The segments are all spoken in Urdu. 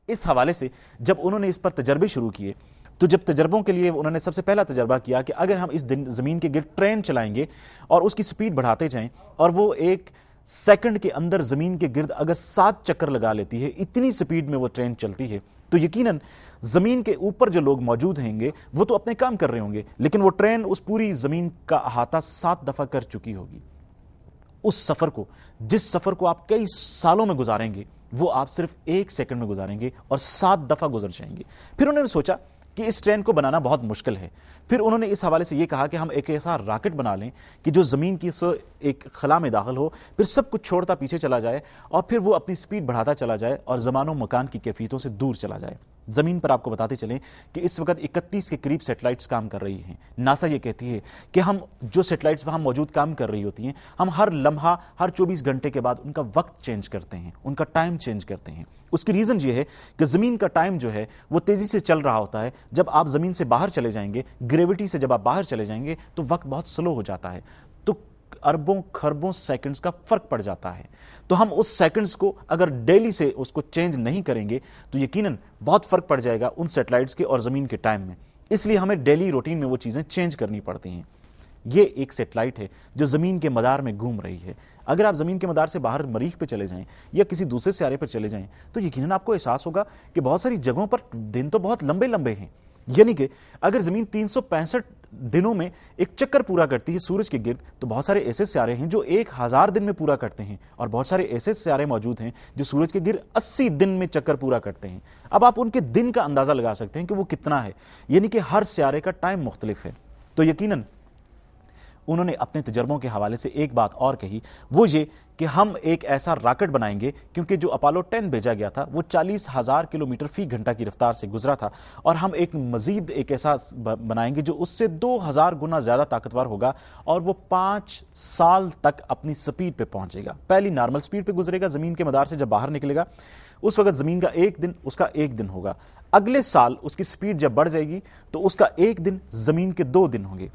اس حوالے سے جب انہوں نے اس پر تجربے شروع کیے تو جب تجربوں کے لیے انہوں نے سب سے پہلا تجربہ کیا کہ اگر ہم اس زمین کے گرد ٹرین چلائیں گے اور اس کی سپیڈ بڑھاتے جائیں اور وہ ایک سیکنڈ کے اندر زمین کے گرد اگر 7 چکر لگا لیتی ہے، اتنی سپیڈ میں وہ ٹرین چلتی ہے، تو یقیناً زمین کے اوپر جو لوگ موجود ہیں گے وہ تو اپنے کام کر رہے ہوں گے، لیکن وہ ٹرین اس پوری زمین کا احاطہ 7 دفعہ کر چکی ہوگی۔ اس سفر کو، جس سفر کو آپ کئی سالوں میں گزاریں گے، وہ آپ صرف 1 سیکنڈ میں گزاریں گے اور 7 دفعہ گزر جائیں گے۔ پھر انہوں نے سوچا کہ اس ٹرین کو بنانا بہت مشکل ہے۔ پھر انہوں نے اس حوالے سے یہ کہا کہ ہم ایک ایسا راکٹ بنا لیں کہ جو زمین کی ایک خلا میں داخل ہو، پھر سب کچھ چھوڑتا پیچھے چلا جائے اور پھر وہ اپنی سپیڈ بڑھاتا چلا جائے اور زمان و مکان کی کیفیتوں سے دور چلا جائے۔ زمین پر آپ کو بتاتے چلیں کہ اس وقت 31 کے قریب سیٹلائٹس کام کر رہی ہیں۔ ناسا یہ کہتی ہے کہ ہم جو سیٹلائٹس وہاں موجود کام کر رہی ہوتی ہیں، ہم ہر لمحہ، ہر 24 گھنٹے کے بعد ان کا وقت چینج کرتے ہیں، ان کا ٹائم چینج کرتے ہیں۔ اس کی ریزن یہ ہے کہ زمین کا ٹائم جو ہے وہ تیزی سے چل رہا ہوتا ہے۔ جب آپ زمین سے باہر چلے جائیں گے، گریوٹی سے جب آپ باہر چلے جائیں گے تو وقت بہت سلو ہو جاتا ہے، تو اربوں کھربوں سیکنڈز کا فرق پڑ جاتا ہے۔ تو ہم اس سیکنڈز کو اگر ڈیلی سے اس کو چینج نہیں کریں گے تو یقیناً بہت فرق پڑ جائے گا ان سیٹلائٹس کے اور زمین کے ٹائم میں۔ اس لیے ہمیں ڈیلی روٹین میں وہ چیزیں چینج کرنی پڑتی ہیں۔ یہ ایک سیٹلائٹ ہے جو زمین کے مدار میں گھوم رہی ہے۔ اگر آپ زمین کے مدار سے باہر مریخ پہ چلے جائیں یا کسی دوسرے سیارے پر چلے جائیں تو یقیناً آپ کو احساس ہوگا کہ بہت ساری جگہوں پر دن تو بہت لمبے لمبے ہیں۔ یعنی کہ اگر زمین 365 دنوں میں ایک چکر پورا کرتی ہے سورج کے گرد، تو بہت سارے ایسے سیارے ہیں جو 1000 دن میں پورا کرتے ہیں، اور بہت سارے ایسے سیارے موجود ہیں جو سورج کے گرد 80 دن میں چکر پورا کرتے ہیں۔ اب آپ ان کے دن کا اندازہ لگا سکتے ہیں کہ وہ کتنا ہے، یعنی کہ ہر سیارے کا ٹائم مختلف ہے۔ تو یقیناً انہوں نے اپنے تجربوں کے حوالے سے ایک بات اور کہی، وہ یہ کہ ہم ایک ایسا راکٹ بنائیں گے، کیونکہ جو اپولو 10 بھیجا گیا تھا وہ 40,000 کلومیٹر فی گھنٹہ کی رفتار سے گزرا تھا، اور ہم ایک مزید ایک ایسا بنائیں گے جو اس سے 2000 گنا زیادہ طاقتور ہوگا، اور وہ 5 سال تک اپنی سپیڈ پہ پہنچے گا۔ پہلی نارمل سپیڈ پہ گزرے گا زمین کے مدار سے، جب باہر نکلے گا اس وقت زمین کا ایک دن اس کا ایک دن ہوگا۔ اگلے سال اس کی سپیڈ جب بڑھ جائے گی تو اس کا ایک دن زمین کے 2 دن ہوں گے۔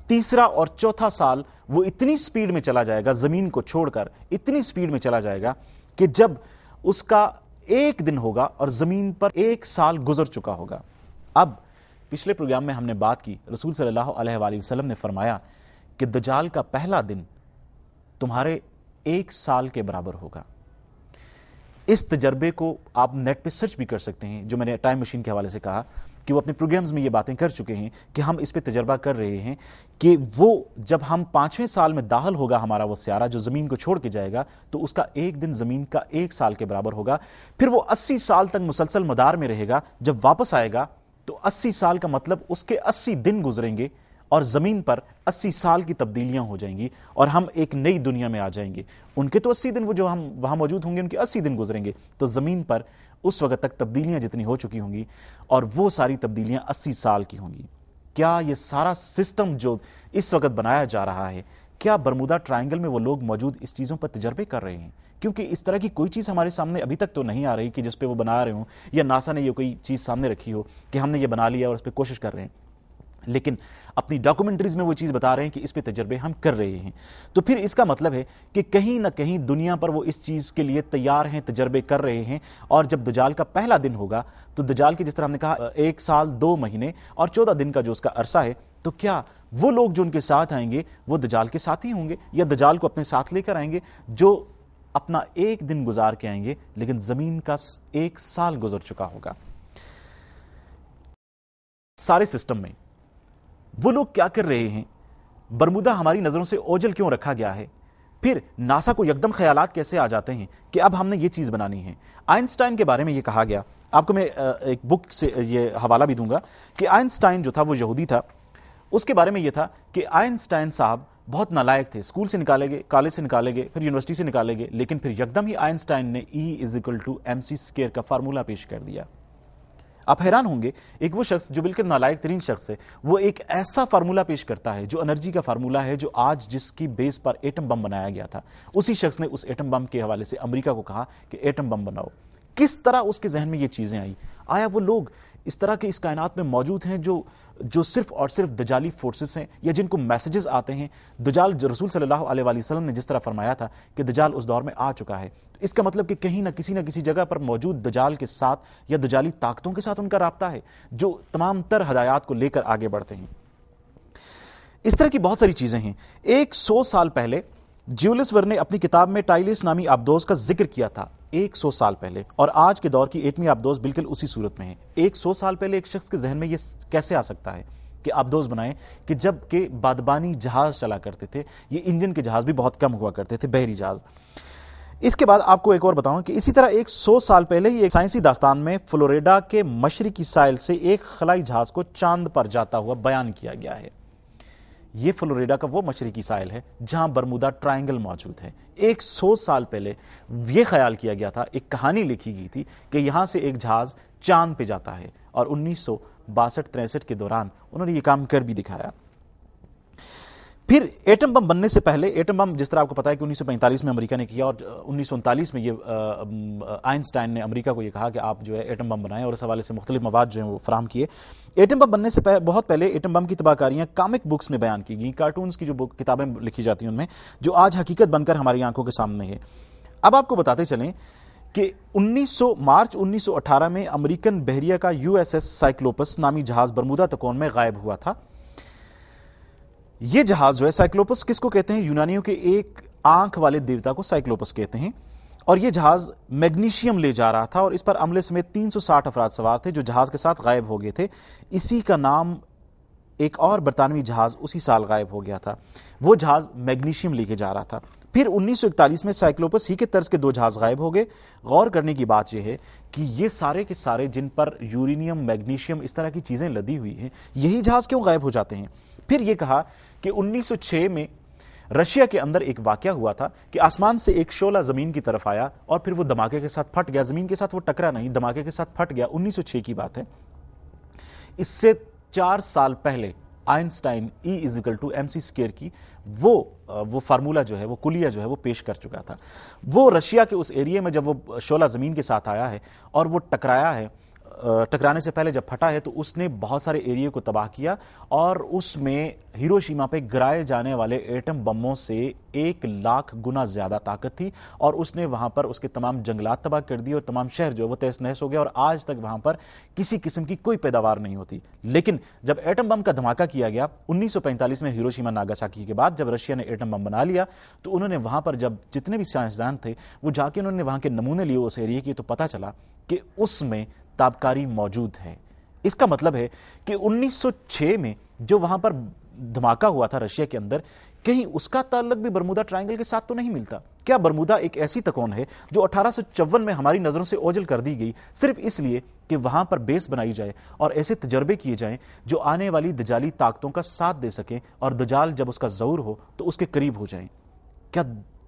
تیسرا اور چوتھا سال وہ اتنی سپیڈ میں چلا جائے گا، زمین کو چھوڑ کر اتنی سپیڈ میں چلا جائے گا کہ جب اس کا ایک دن ہوگا اور زمین پر 1 سال گزر چکا ہوگا۔ اب پچھلے پروگرام میں ہم نے بات کی، رسول صلی اللہ علیہ وآلہ وسلم نے فرمایا کہ دجال کا پہلا دن تمہارے 1 سال کے برابر ہوگا۔ اس تجربے کو آپ نیٹ پہ سرچ بھی کر سکتے ہیں، جو میں نے ٹائم مشین کے حوالے سے کہا کہ وہ اپنے پروگرامز میں یہ باتیں کر چکے ہیں کہ ہم اس پہ تجربہ کر رہے ہیں کہ وہ جب ہم 5ویں سال میں داخل ہوگا ہمارا وہ سیارہ جو زمین کو چھوڑ کے جائے گا، تو اس کا ایک دن زمین کا 1 سال کے برابر ہوگا۔ پھر وہ 80 سال تک مسلسل مدار میں رہے گا۔ جب واپس آئے گا تو 80 سال کا مطلب اس کے 80 دن گزریں گے، اور زمین پر 80 سال کی تبدیلیاں ہو جائیں گی، اور ہم ایک نئی دنیا میں آ جائیں گے۔ ان کے تو 80 دن، وہ جو ہم وہاں موجود ہوں گے ان کے 80 دن گزریں گے، تو زمین پر اس وقت تک تبدیلیاں جتنی ہو چکی ہوں گی، اور وہ ساری تبدیلیاں 80 سال کی ہوں گی۔ کیا یہ سارا سسٹم جو اس وقت بنایا جا رہا ہے، کیا برمودا ٹرائنگل میں وہ لوگ موجود اس چیزوں پر تجربے کر رہے ہیں؟ کیونکہ اس طرح کی کوئی چیز ہمارے سامنے ابھی تک تو نہیں آ رہی کہ جس پہ وہ بنا رہے ہوں، یا ناسا نے یہ کوئی چیز سامنے رکھی ہو کہ ہم نے یہ بنا لیا اور اس پہ کوشش کر رہے ہیں، لیکن اپنی ڈاکومنٹریز میں وہ چیز بتا رہے ہیں کہ اس پہ تجربے ہم کر رہے ہیں۔ تو پھر اس کا مطلب ہے کہ کہیں نہ کہیں دنیا پر وہ اس چیز کے لیے تیار ہیں، تجربے کر رہے ہیں، اور جب دجال کا پہلا دن ہوگا تو دجال کی جس طرح ہم نے کہا 1 سال 2 مہینے اور 14 دن کا جو اس کا عرصہ ہے، تو کیا وہ لوگ جو ان کے ساتھ آئیں گے وہ دجال کے ساتھ ہی ہوں گے، یا دجال کو اپنے ساتھ لے کر آئیں گے جو اپنا 1 دن گزار کے آئیں گے لیکن زمین کا 1 سال گزر چکا ہوگا؟ سارے سسٹم میں وہ لوگ کیا کر رہے ہیں؟ برمودا ہماری نظروں سے اوجھل کیوں رکھا گیا ہے؟ پھر ناسا کو یکدم خیالات کیسے آ جاتے ہیں کہ اب ہم نے یہ چیز بنانی ہے؟ آئنسٹائن کے بارے میں یہ کہا گیا، آپ کو میں ایک بک سے یہ حوالہ بھی دوں گا کہ آئنسٹائن جو تھا وہ یہودی تھا۔ اس کے بارے میں یہ تھا کہ آئنسٹائن صاحب بہت نالائق تھے، اسکول سے نکالے گئے، کالج سے نکالے گئے، پھر یونیورسٹی سے نکالے گئے، لیکن پھر یکدم ہی آئنسٹائن نے E=mc² کا فارمولہ پیش کر دیا۔ آپ حیران ہوں گے، ایک وہ شخص جو بالکل نالائق ترین شخص ہے، وہ ایک ایسا فارمولہ پیش کرتا ہے جو انرجی کا فارمولہ ہے، جو آج جس کی بیس پر ایٹم بم بنایا گیا تھا، اسی شخص نے اس ایٹم بم کے حوالے سے امریکہ کو کہا کہ ایٹم بم بناؤ۔ کس طرح اس کے ذہن میں یہ چیزیں آئی؟ آیا وہ لوگ اس طرح کے اس کائنات میں موجود ہیں جو صرف اور صرف دجالی فورسز ہیں, یا جن کو میسیجز آتے ہیں. دجال رسول صلی اللہ علیہ وآلہ وسلم نے جس طرح فرمایا تھا کہ دجال اس دور میں آ چکا ہے, اس کا مطلب کہ کہیں نہ کسی جگہ پر موجود دجال کے ساتھ یا دجالی طاقتوں کے ساتھ ان کا رابطہ ہے, جو تمام تر ہدایات کو لے کر آگے بڑھتے ہیں. اس طرح کی بہت ساری چیزیں ہیں. 100 سال پہلے جیولس ورن نے اپنی کتاب میں ٹائلس نامی آبدوز کا ذکر کیا تھا, 100 سال پہلے, اور آج کے دور کی ایٹمی آبدوز بالکل اسی صورت میں ہے. 100 سال پہلے ایک شخص کے ذہن میں یہ کیسے آ سکتا ہے کہ آبدوز بنائیں, کہ جب کہ بادبانی جہاز چلا کرتے تھے, یہ انجن کے جہاز بھی بہت کم ہوا کرتے تھے, بحری جہاز. اس کے بعد آپ کو ایک اور بتاؤں کہ اسی طرح 100 سال پہلے ہی ایک سائنسی داستان میں فلوریڈا کے مشرقی ساحل سے ایک خلائی جہاز کو چاند پر جاتا ہوا بیان کیا گیا ہے. یہ فلوریڈا کا وہ مشرقی ساحل ہے جہاں برمودا ٹرائنگل موجود ہے. 100 سال پہلے یہ خیال کیا گیا تھا, ایک کہانی لکھی گئی تھی کہ یہاں سے ایک جہاز چاند پہ جاتا ہے, اور 1962-63 کے دوران انہوں نے یہ کام کر بھی دکھایا. پھر ایٹم بم بننے سے پہلے, ایٹم بم جس طرح آپ کو پتا ہے کہ 1945 میں امریکہ نے کیا, اور 1939 میں یہ آئنسٹائن نے امریکہ کو یہ کہا کہ آپ جو ہے ایٹم بم بنائیں, اور اس حوالے سے مختلف مواد جو ہیں وہ فراہم کیے. ایٹم بم بننے سے بہت پہلے ایٹم بم کی تباہ کاریاں کامک بکس میں بیان کی گئیں, کارٹونز کی جو کتابیں لکھی جاتی ہیں ان میں, جو آج حقیقت بن کر ہماری آنکھوں کے سامنے ہے. اب آپ کو بتاتے چلیں کہ مارچ 1918 میں امریکن بحریہ کا USS سائیکلوپس نامی جہاز برمودا تکون میں غائب ہوا تھا. یہ جہاز جو ہے سائیکلوپس کس کو کہتے ہیں؟ یونانیوں کے ایک آنکھ والے دیوتا کو سائیکلوپس کہتے ہیں. اور یہ جہاز میگنیشیم لے جا رہا تھا, اور اس پر عملے سمیت 360 افراد سوار تھے جو جہاز کے ساتھ غائب ہو گئے تھے. اسی کا نام ایک اور برطانوی جہاز اسی سال غائب ہو گیا تھا, وہ جہاز میگنیشیم لے کے جا رہا تھا. پھر 1941 میں سائیکلوپس ہی کے طرز کے 2 جہاز غائب ہو گئے. غور کرنے کی بات یہ ہے کہ یہ سارے کے سارے جن پر یورینیم, میگنیشیم, اس طرح کی چیزیں لدی ہوئی ہیں, یہی جہاز کیوں غائب ہو جاتے ہیں؟ پھر یہ کہا کہ 1906 میں رشیا کے اندر ایک واقعہ ہوا تھا کہ آسمان سے ایک شعلہ زمین کی طرف آیا, اور پھر وہ دھماکے کے ساتھ پھٹ گیا. زمین کے ساتھ وہ ٹکرا نہیں, دھماکے کے ساتھ پھٹ گیا. 1906 کی بات ہے. اس سے 4 سال پہلے آئنسٹائن E=mc² کی وہ فارمولا جو ہے, وہ کلیہ جو ہے وہ پیش کر چکا تھا. وہ رشیا کے اس ایریے میں جب وہ شعلہ زمین کے ساتھ آیا ہے اور وہ ٹکرایا ہے, ٹکرانے سے پہلے جب پھٹا ہے تو اس نے بہت سارے ایریے کو تباہ کیا, اور اس میں ہیروشیما پہ گرائے جانے والے ایٹم بموں سے 1,00,000 گنا زیادہ طاقت تھی, اور اس نے وہاں پر اس کے تمام جنگلات تباہ کر دیے, اور تمام شہر جو وہ تہس نہس ہو گیا, اور آج تک وہاں پر کسی قسم کی کوئی پیداوار نہیں ہوتی. لیکن جب ایٹم بم کا دھماکہ کیا گیا 1945 میں ہیروشیما ناگاساکی کے بعد, جب رشیا نے ایٹم بم بنا لیا, تو انہوں نے وہاں پر جب جتنے بھی سائنسدان تھے وہ جا کے انہوں نے وہاں کے نمونے لیے اس ایریے کی, تو پتہ چلا کہ اس میں تابکاری موجود ہے. اس کا مطلب ہے کہ 1906 میں جو وہاں پر دھماکہ ہوا تھا رشیا کے اندر, کہیں اس کا تعلق بھی برمودا ٹرائنگل کے ساتھ تو نہیں ملتا. کیا برمودا ایک ایسی تکون ہے جو 1854 میں ہماری نظروں سے اوجھل کر دی گئی صرف اس لیے کہ وہاں پر بیس بنائی جائے اور ایسے تجربے کیے جائیں جو آنے والی دجالی طاقتوں کا ساتھ دے سکیں, اور دجال جب اس کا ظہور ہو تو اس کے قریب ہو جائیں؟ کیا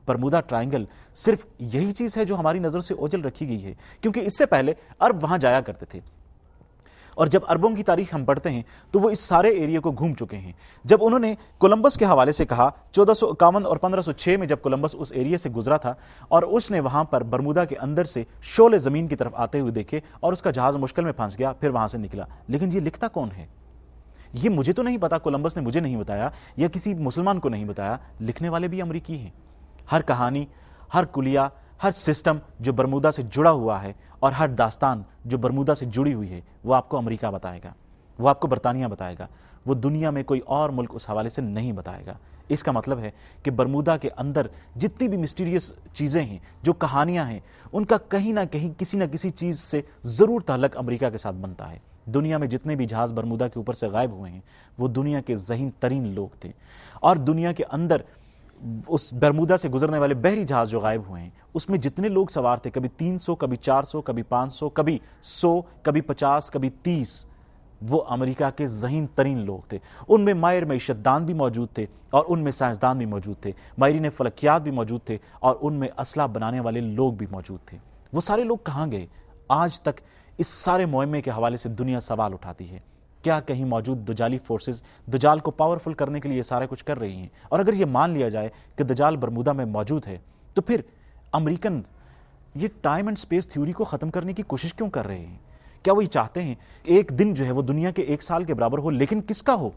برمودا ٹرائنگل صرف یہی چیز ہے جو ہماری نظروں سے اوجھل رکھی گئی ہے؟ کیونکہ اس سے پہلے عرب وہاں جایا کرتے تھے, اور جب عربوں کی تاریخ ہم پڑھتے ہیں تو وہ اس سارے ایریے کو گھوم چکے ہیں. جب انہوں نے کولمبس کے حوالے سے کہا 1451 اور 1506 میں جب کولمبس اس ایریے سے گزرا تھا, اور اس نے وہاں پر برمودا کے اندر سے شعلے زمین کی طرف آتے ہوئے دیکھے, اور اس کا جہاز مشکل میں پھنس گیا, پھر وہاں سے نکلا. لیکن یہ لکھتا کون ہے؟ یہ مجھے تو نہیں پتا, کولمبس نے مجھے نہیں بتایا, یا کسی مسلمان کو نہیں بتایا. لکھنے والے بھی امریکی ہیں. ہر کہانی, ہر کلیہ, ہر سسٹم جو برمودا سے جڑا ہوا ہے, اور ہر داستان جو برمودا سے جڑی ہوئی ہے, وہ آپ کو امریکہ بتائے گا, وہ آپ کو برطانیہ بتائے گا, وہ دنیا میں کوئی اور ملک اس حوالے سے نہیں بتائے گا. اس کا مطلب ہے کہ برمودا کے اندر جتنی بھی مسٹیریس چیزیں ہیں, جو کہانیاں ہیں, ان کا کہیں نہ کہیں کسی نہ کسی چیز سے ضرور تعلق امریکہ کے ساتھ بنتا ہے. دنیا میں جتنے بھی جہاز برمودا کے اوپر سے غائب ہوئے ہیں وہ دنیا کے ذہین ترین لوگ تھے, اور دنیا کے اندر اس برمودا سے گزرنے والے بحری جہاز جو غائب ہوئے ہیں اس میں جتنے لوگ سوار تھے, کبھی 300, کبھی 400, کبھی 500, کبھی 100, کبھی 50, کبھی 30, وہ امریکہ کے ذہین ترین لوگ تھے. ان میں ماہر معیشت دان بھی موجود تھے, اور ان میں سائنسدان بھی موجود تھے, ماہرین فلکیات بھی موجود تھے, اور ان میں اسلحہ بنانے والے لوگ بھی موجود تھے. وہ سارے لوگ کہاں گئے؟ آج تک اس سارے معمے کے حوالے سے دنیا سوال اٹھاتی ہے. کیا کہیں موجود دجالی فورسز دجال کو پاورفل کرنے کے لیے سارے کچھ کر رہی ہیں؟ اور اگر یہ مان لیا جائے کہ دجال برمودا میں موجود ہے, تو پھر امریکن یہ ٹائم اینڈ سپیس تھیوری کو ختم کرنے کی کوشش کیوں کر رہے ہیں؟ کیا وہی چاہتے ہیں ایک دن جو ہے وہ دنیا کے 1 سال کے برابر ہو، لیکن کس کا ہو؟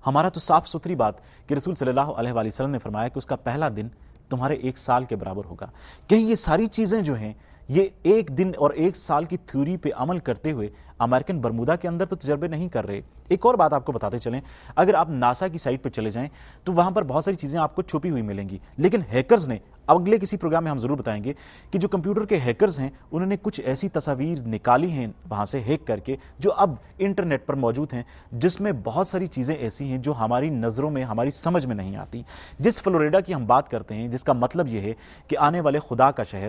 ہمارا تو صاف ستھری بات کہ رسول صلی اللہ علیہ وآلہ وسلم نے فرمایا کہ اس کا پہلا دن تمہارے 1 سال کے برابر ہوگا۔ کہیں یہ ساری چیزیں جو ہیں یہ ایک دن اور 1 سال کی تھیوری پہ عمل کرتے ہوئے امریکن برمودا کے اندر تو تجربے نہیں کر رہے۔ ایک اور بات آپ کو بتاتے چلیں، اگر آپ ناسا کی سائٹ پہ چلے جائیں تو وہاں پر بہت ساری چیزیں آپ کو چھپی ہوئی ملیں گی، لیکن ہیکرز نے، اگلے کسی پروگرام میں ہم ضرور بتائیں گے کہ جو کمپیوٹر کے ہیکرز ہیں انہوں نے کچھ ایسی تصاویر نکالی ہیں وہاں سے ہیک کر کے جو اب انٹرنیٹ پر موجود ہیں، جس میں بہت ساری چیزیں ایسی ہیں جو ہماری نظروں میں، ہماری سمجھ میں نہیں آتی۔ جس فلوریڈا کی ہم بات کرتے ہیں، جس کا مطلب یہ ہے کہ آنے والے خدا کا شہر،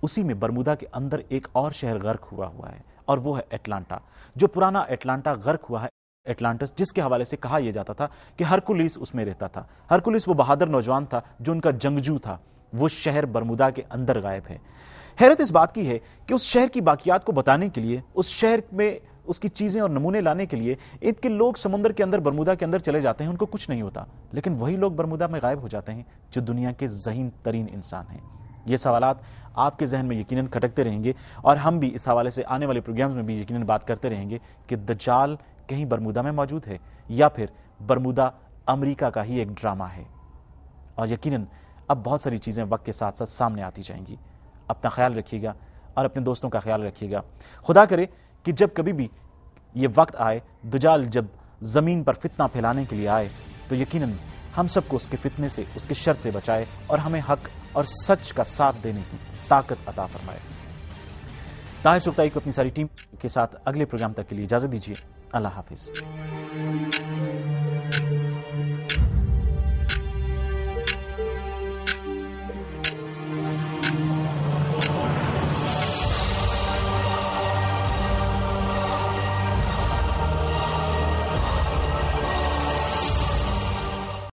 اسی میں برمودا کے اندر ایک اور شہر غرق ہوا ہے اور وہ ہے اٹلانٹا، جو پرانا اٹلانٹا غرق ہوا ہے، اٹلانٹس، جس کے حوالے سے کہا یہ جاتا تھا کہ ہرکولیس اس میں رہتا تھا۔ ہرکولیس وہ بہادر نوجوان تھا جو ان کا جنگجو تھا۔ وہ شہر برمودا کے اندر غائب ہے۔ حیرت اس بات کی ہے کہ اس شہر کی باقیات کو بتانے کے لیے، اس شہر میں اس کی چیزیں اور نمونے لانے کے لیے ان کے لوگ سمندر کے اندر، برمودا کے اندر چلے جاتے ہیں، ان کو کچھ نہیں ہوتا، لیکن وہی لوگ برمودا میں غائب ہو جاتے ہیں جو دنیا کے ذہین ترین انسان ہیں۔ یہ سوالات آپ کے ذہن میں یقیناً کھٹکتے رہیں گے، اور ہم بھی اس حوالے سے آنے والے پروگرامز میں بھی یقیناً بات کرتے رہیں گے کہ دجال کہیں برمودا میں موجود ہے یا پھر برمودا امریکہ کا ہی ایک ڈرامہ ہے۔ اور یقیناً اب بہت ساری چیزیں وقت کے ساتھ ساتھ سامنے آتی جائیں گی۔ اپنا خیال رکھیے گا اور اپنے دوستوں کا خیال رکھیے گا۔ خدا کرے کہ جب کبھی بھی یہ وقت آئے، دجال جب زمین پر فتنہ پھیلانے کے لیے آئے، تو یقیناً ہم سب کو اس کے فتنے سے، اس کے شر سے بچائے اور ہمیں حق اور سچ کا ساتھ دینے کی طاقت عطا فرمائے۔ طاہر چغتائی کو اپنی ساری ٹیم کے ساتھ اگلے پروگرام تک کے لیے اجازت دیجیے۔ اللہ حافظ۔